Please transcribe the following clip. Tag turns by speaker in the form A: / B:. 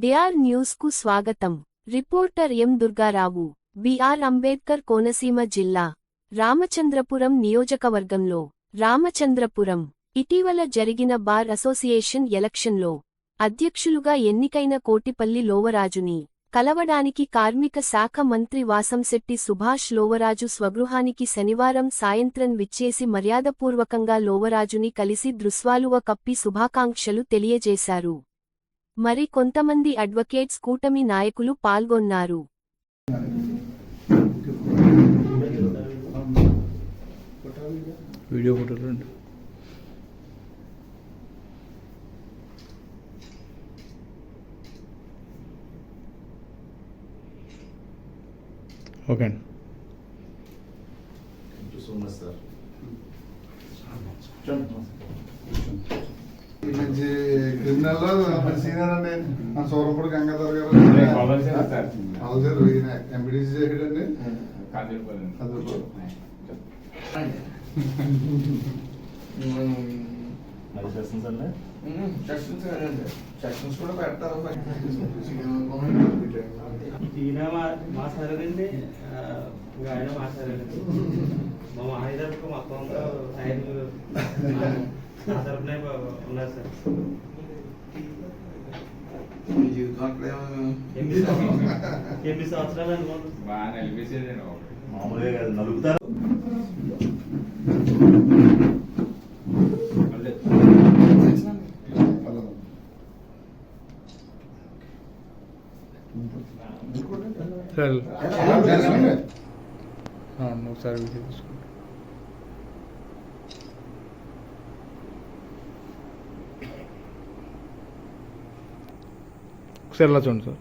A: DR News కు స్వాగతం. Reporter M Durga Rao. BR Ambedkar Konaseema జిల్లా రామచంద్రపురం నియోజకవర్గంలో రామచంద్రపురం ఇటీవల జరిగిన బార్ అసోసియేషన్ ఎలక్షన్లో అధ్యక్షులుగా ఎన్నికైన కోటిపల్లి లోవరాజుని కలవడానికి కార్మిక శాఖ మంత్రి వాసంశెట్టి సుభాష్ లోవరాజు స్వగృహానికి శనివారం సాయంత్రం విచ్చేసి మర్యాదపూర్వకంగా లోవరాజుని కలిసి దృస్వాలువ కప్పి శుభాకాంక్షలు తెలియజేశారు. మరి కొంతమంది అడ్వకేట్స్ కూటమి నాయకులు పాల్గొన్నారు.
B: Okay.
C: Thank you so much sir.
D: మంచి క్రిమినల్ మంచి సీనియర్ అండి మన సూరంపూడి గంగాధర్ గారు అవసరం ఎంపీడీసీ చేసాడండి.
C: సెక్షన్స్ కూడా పెడతారు.
E: ఈయన మాట్లాడారండి, ఆయన మాట్లాడారు. మా మాయదర్కు మొత్తం ఆయన నా తరపునే ఉన్నారు సార్. ఎనిమిది సంవత్సరాలు అనుకోండి.
F: బాగా నిలిపేసేది
C: మామూలుగా కాదు, నలుగుతారు.
B: ఒకసారి తీసుకోండి. ఒకసారి ఎలా చూడండి సార్.